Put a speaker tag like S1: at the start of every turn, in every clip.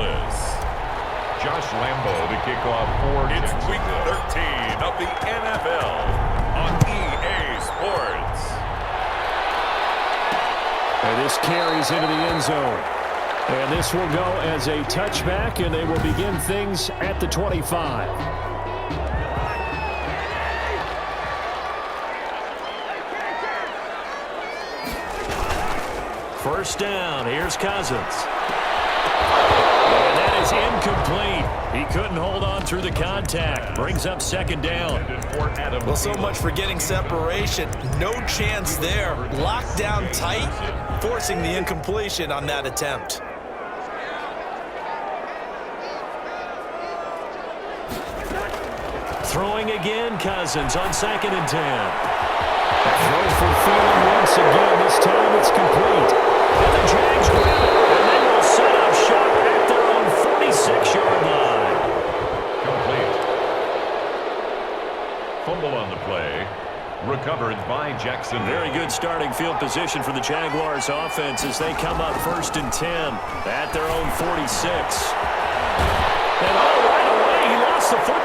S1: Indianapolis. Josh Lambo to kick off for It's Week 13 of the NFL on EA Sports.
S2: And this carries into the end zone. And this will go as a touchback, and they will begin things at the 25. First down. Here's Cousins. And that is incomplete. He couldn't hold on through the contact. Brings up second down.
S3: Well, so much for getting separation. No chance there. Locked down tight, forcing the incompletion on that attempt.
S2: Throwing again, Cousins on 2nd and 10. Throw for Thielen once again. This time it's complete. And the Jags grab it, and they will set up shop at their own 46-yard line.
S1: Complete. Fumble on the play. Recovered by Jackson.
S2: Very good starting field position for the Jaguars offense as they come up 1st and 10 at their own 46. And right away, he lost the football.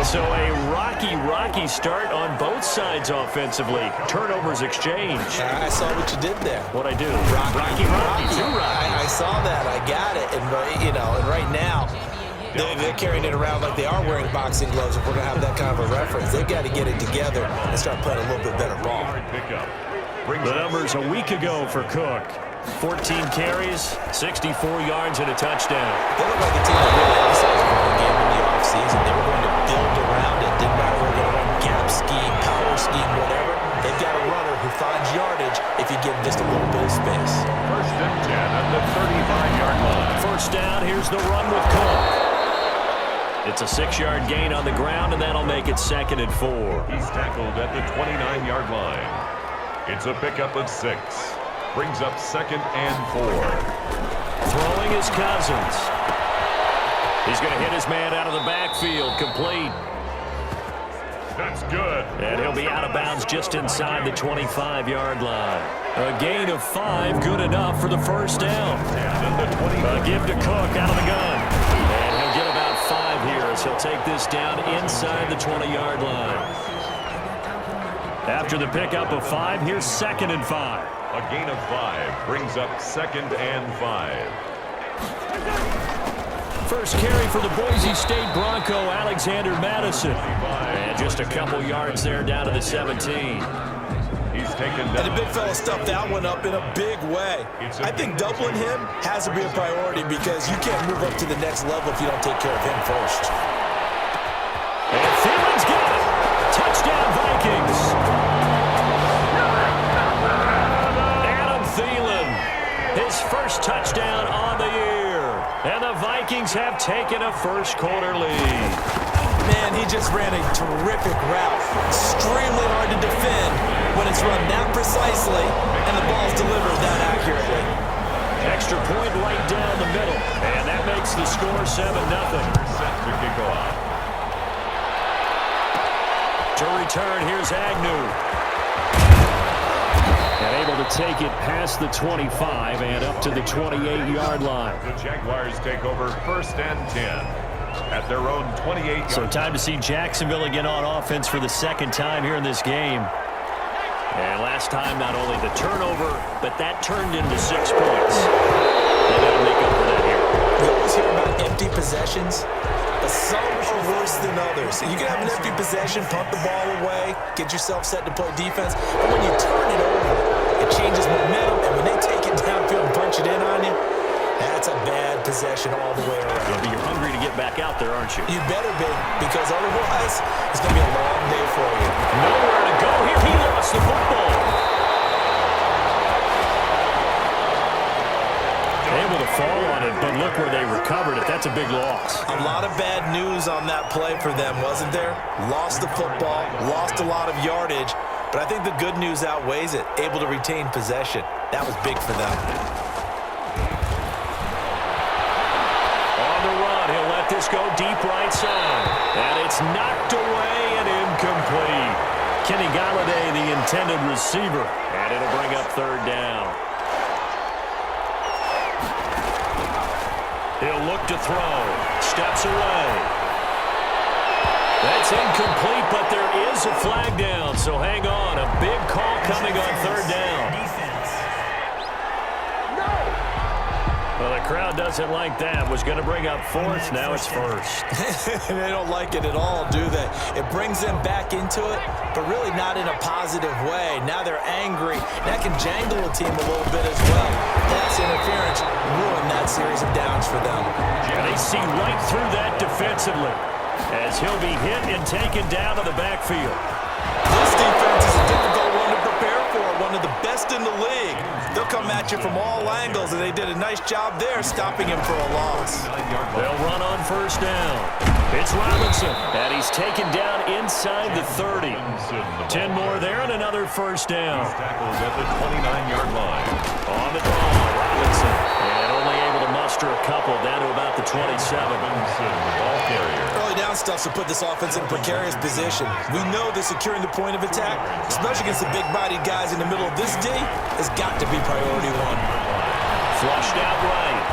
S2: So a rocky start on both sides offensively. Turnovers exchanged.
S3: I saw what you did there.
S2: What'd I do?
S3: Rocky. I saw that. I got it. And, and right now, they're carrying it around like they are wearing boxing gloves. If we're going to have that kind of a reference, they've got to get it together and start playing a little bit better ball.
S2: The numbers a week ago for Cook. 14 carries, 64 yards, and a touchdown.
S3: They look like a team that really emphasized the running game in the offseason. They were going to build around it. Didn't matter whether they're going to run gap scheme, power scheme, whatever. They've got a runner who finds yardage if you give him just a little bit of space.
S1: 1st and 10 at the 35-yard line.
S2: First down, here's the run with Cook. It's a 6-yard gain on the ground, and that'll make it 2nd and 4.
S1: He's tackled at the 29-yard line. It's a pickup of 6. Brings up 2nd and 4.
S2: Throwing is Cousins. He's going to hit his man out of the backfield. Complete.
S1: That's good.
S2: And he'll be out of bounds just inside the 25-yard line. A gain of 5, good enough for the first down. A give to Cook out of the gun. And he'll get about 5 here as he'll take this down inside the 20-yard line. After the pickup of 5, here's 2nd and 5.
S1: A gain of 5 brings up 2nd and 5.
S2: First carry for the Boise State Bronco, Alexander Madison. And just a couple yards there down to the 17.
S1: He's taken down.
S3: And the big fella stuffed that one up in a big way. I think doubling him has to be a priority because you can't move up to the next level if you don't take care of him first.
S2: And Thielen's got it. Touchdown, Vikings. His first touchdown on the year. And the Vikings have taken a first-quarter lead.
S3: Man, he just ran a terrific route. Extremely hard to defend when it's run that precisely and the ball's delivered that accurately.
S2: Extra point right down the middle. And that makes the score 7-0.
S1: Set to kick off.
S2: To return, here's Agnew. And able to take it past the 25 and up to the 28-yard line.
S1: The Jaguars take over 1st and 10 at their own 28-yard line.
S2: So time to see Jacksonville again on offense for the 2nd time here in this game. And last time, not only the turnover, but that turned into 6 points. They got to make up for that here.
S3: We always hear about empty possessions, but some are worse than others. You can have an empty possession, punt the ball away, get yourself set to play defense, but when you turn it over, it changes momentum, and when they take it downfield and punch it in on you, that's a bad possession all the way around.
S2: You're hungry to get back out there, aren't you?
S3: You better be, because otherwise, it's going to be a long day for you.
S2: Nowhere to go here. He lost the football. Able to fall on it, but look where they recovered it. That's a big loss.
S3: A lot of bad news on that play for them, wasn't there? Lost the football, lost a lot of yardage, but I think the good news outweighs it. Able to retain possession. That was big for them.
S2: On the run, he'll let this go deep right side. And it's knocked away and incomplete. Kenny Galladay, the intended receiver. And it'll bring up third down. He'll look to throw. Steps away. That's incomplete, but there is a flag down. So hang on. A big call coming on third down. Well, the crowd doesn't like that. Was going to bring up fourth. Now it's first.
S3: They don't like it at all, do they? It brings them back into it, but really not in a positive way. Now they're angry. That can jangle a team a little bit as well. Pass interference ruined that series of downs for them.
S2: And they see right through that defensively as he'll be hit and taken down to the backfield.
S3: This defense is a difficult one to prepare for, one of the best in the league. They'll come at you from all angles, and they did a nice job there stopping him for a loss.
S2: They'll run on first down. It's Robinson, and he's taken down inside the 30. 10 more there and another first down.
S1: He's tackled at the 29-yard line.
S2: On the draw, Robinson, and only able to muster a couple down to about the 27.
S1: Robinson, the ball carrier.
S3: Early down stuff to put this offense in a precarious position. We know that securing the point of attack, especially against the big-bodied guys in the middle of this D, has got to be priority one.
S2: Flushed out right.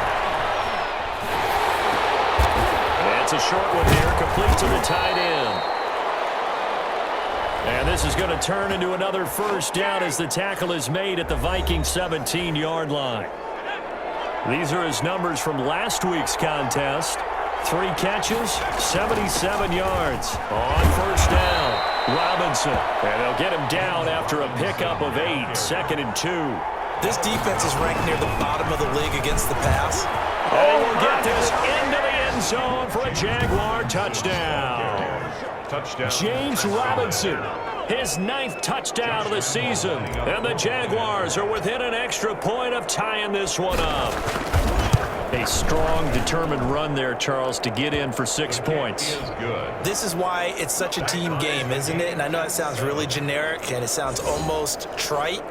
S2: That's a short one here, complete to the tight end. And this is going to turn into another first down as the tackle is made at the Vikings 17-yard line. These are his numbers from last week's contest. 3 catches, 77 yards. On first down, Robinson. And they'll get him down after a pickup of 8, 2nd and 2.
S3: This defense is ranked near the bottom of the league against the pass.
S2: And we'll get this into the end zone for a Jaguar touchdown.
S1: Touchdown.
S2: James Robinson, his 9th touchdown of the season. And the Jaguars are within an extra point of tying this one up. A strong, determined run there, Charles, to get in for 6 points.
S3: This is why it's such a team game, isn't it? And I know it sounds really generic and it sounds almost trite,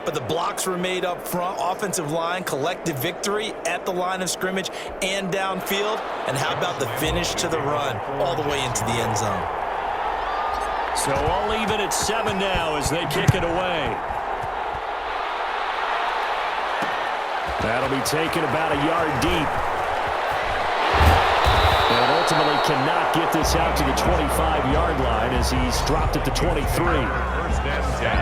S3: but the blocks were made up front, offensive line, collective victory at the line of scrimmage and downfield. And how about the finish to the run all the way into the end zone?
S2: So all even at 7 now as they kick it away. That'll be taken about a yard deep. And ultimately cannot get this out to the 25-yard line as he's dropped at the 23.
S1: First and 10.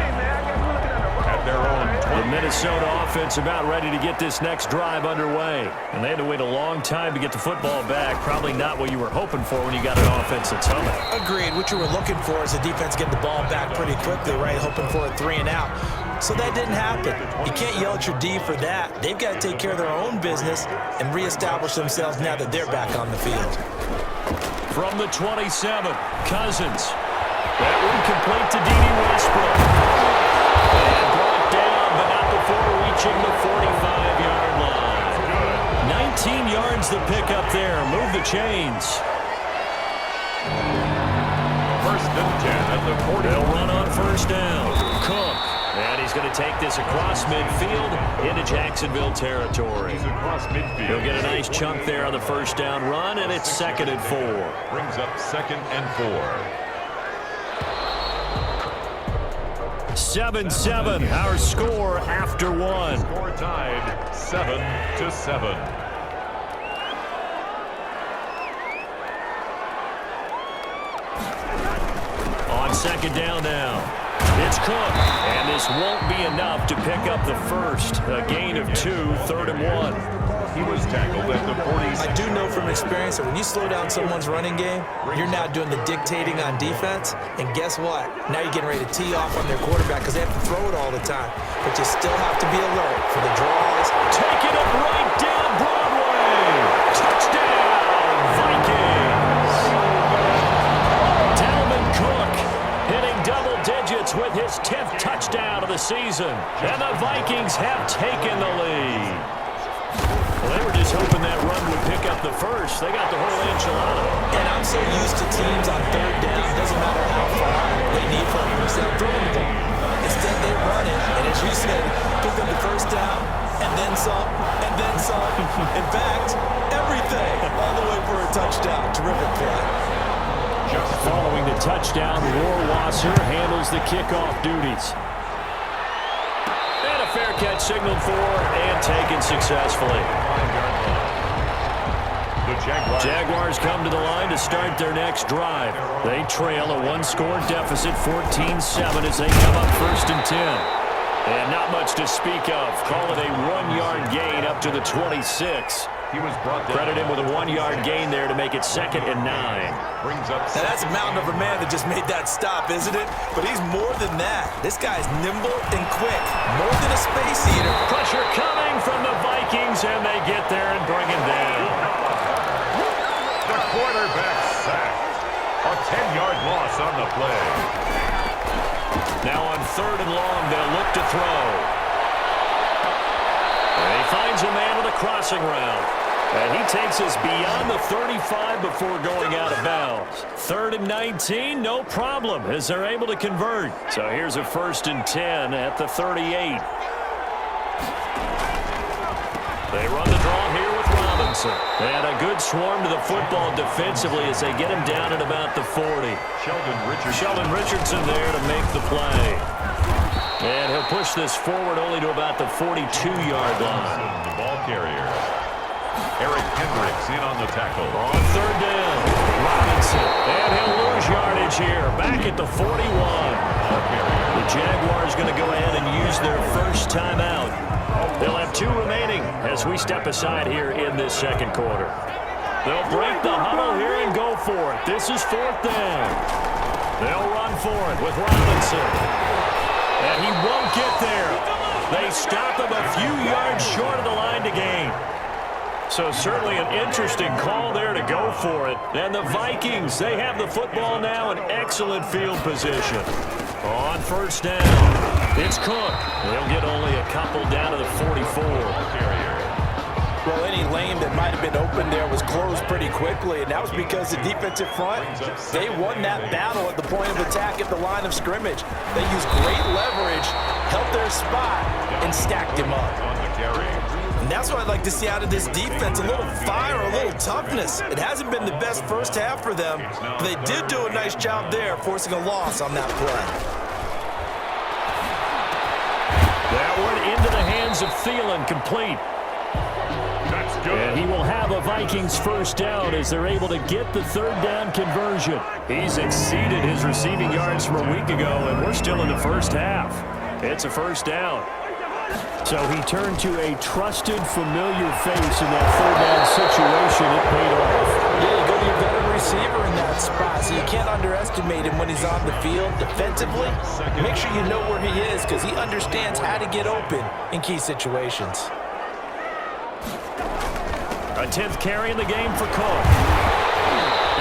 S1: At their own 20.
S2: The Minnesota offense about ready to get this next drive underway. And they had to wait a long time to get the football back. Probably not what you were hoping for when you got an offense that's humming.
S3: Agreed. What you were looking for is the defense getting the ball back pretty quickly, right? Hoping for a 3 and out. So that didn't happen. You can't yell at your D for that. They've got to take care of their own business and reestablish themselves now that they're back on the field.
S2: From the 27, Cousins. That one complete to D.D. Westbrook. And brought down, but not before reaching the 45-yard line. 19 yards to pick up there. Move the chains.
S1: First and 10 at the 40.
S2: They'll run on first down. Cook. And he's going to take this across midfield into Jacksonville territory.
S1: He's across midfield.
S2: He'll get a nice chunk there on the first down run, and it's 2nd and 4.
S1: Brings up 2nd and 4.
S2: 7-7, our score after 1.
S1: Score tied 7-7.
S2: On 2nd down now. It's Cook, and this won't be enough to pick up the first. A gain of 2, 3rd and 1.
S1: He was tackled at the 40.
S3: I do know from experience that when you slow down someone's running game, you're now doing the dictating on defense. And guess what? Now you're getting ready to tee off on their quarterback because they have to throw it all the time. But you still have to be alert for the draws.
S2: Taking it right down Broadway. Touchdown, Vikings. Dalvin Cook hitting double digits with his 10th touchdown of the season. And the Vikings have taken the lead. Well, they were just hoping that run would pick up the first. They got the whole enchilada.
S3: And I'm so used to teams on 3rd down, doesn't matter how far they need for a first down, throwing the ball. Instead, they run it, and as you said, pick up the first down, and then some, and then some. In fact, everything, all the way for a touchdown. Terrific play.
S2: Following the touchdown, Rohrwasser handles the kickoff duties. And a fair catch signaled for and taken successfully.
S1: The
S2: Jaguars come to the line to start their next drive. They trail a one-score deficit, 14-7, as they come up 1st and 10. And not much to speak of. Call it a 1-yard gain up to the 26.
S1: He was brought down.
S2: Credit him with a 1-yard gain there to make it 2nd and 9.
S1: Brings up.
S3: Now that's a mountain of a man that just made that stop, isn't it? But he's more than that. This guy's nimble and quick. More than a space eater.
S2: Pressure coming from the Vikings, and they get there and bring him down.
S1: The quarterback sacked. A 10-yard loss on the play.
S2: Now on 3rd and long, they'll look to throw. And he finds a man with a crossing route. And he takes us beyond the 35 before going out of bounds. 3rd and 19, no problem, as they're able to convert. So here's a 1st and 10 at the 38. They run the draw here with Robinson. And a good swarm to the football defensively as they get him down at about the 40. Sheldon Richardson there to make the play. And he'll push this forward only to about the 42-yard line.
S1: The ball carrier. Eric Hendricks in on the tackle.
S2: On 3rd down, Robinson. And he'll lose yardage here, back at the 41. The Jaguars going to go ahead and use their first timeout. They'll have 2 remaining as we step aside here in this 2nd quarter. They'll break the huddle here and go for it. This is 4th down. They'll run for it with Robinson. And he won't get there. They stop him a few yards short of the line to gain. So certainly an interesting call there to go for it. And the Vikings, they have the football now in excellent field position. On 1st down, it's Cook. They'll get only a couple down to the 44.
S3: Well, any lane that might have been open there was closed pretty quickly, and that was because the defensive front, they won that battle at the point of attack at the line of scrimmage. They used great leverage, held their spot, and stacked him up. And that's what I'd like to see out of this defense, a little fire, a little toughness. It hasn't been the best first half for them, but they did do a nice job there, forcing a loss on that play.
S2: That one into the hands of Thielen, complete. And he will have a Vikings first down as they're able to get the 3rd down conversion. He's exceeded his receiving yards from a week ago, and we're still in the first half. It's a 1st down. So he turned to a trusted, familiar face in that 3rd down situation. It paid off.
S3: Yeah, you go to your veteran receiver in that spot, so you can't underestimate him when he's on the field defensively. Make sure you know where he is because he understands how to get open in key situations.
S2: A 10th carry in the game for Cook.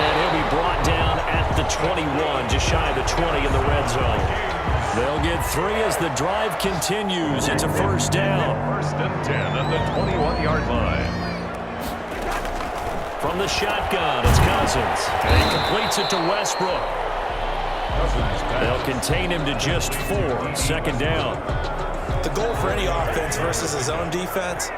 S2: And he'll be brought down at the 21, just shy of the 20 in the red zone. They'll get 3 as the drive continues. It's a 1st down.
S1: 1st and 10 at the 21-yard line.
S2: From the shotgun, it's Cousins. And he completes it to Westbrook. They'll contain him to just 4. 2nd down.
S3: The goal for any offense versus his own defense,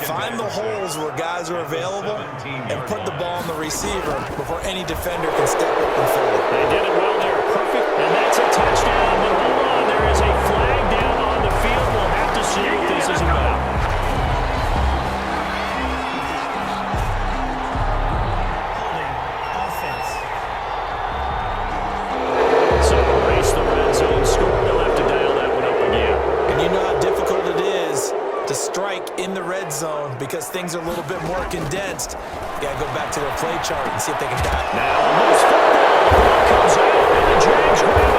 S3: find the holes where guys are available and put the ball on the receiver before any defender can step up and forward.
S2: They did it well there. Perfect. And that's a touchdown. But hold on, there is a flag down on the field. We'll have to see what this is about. So erase the red zone score. They'll have to dial that one up again.
S3: And you know how difficult it is to strike in the red zone because things are a little bit more condensed. You got to go back to their play chart and see if they can dial.
S2: Now, loose football comes out, and the Jags grab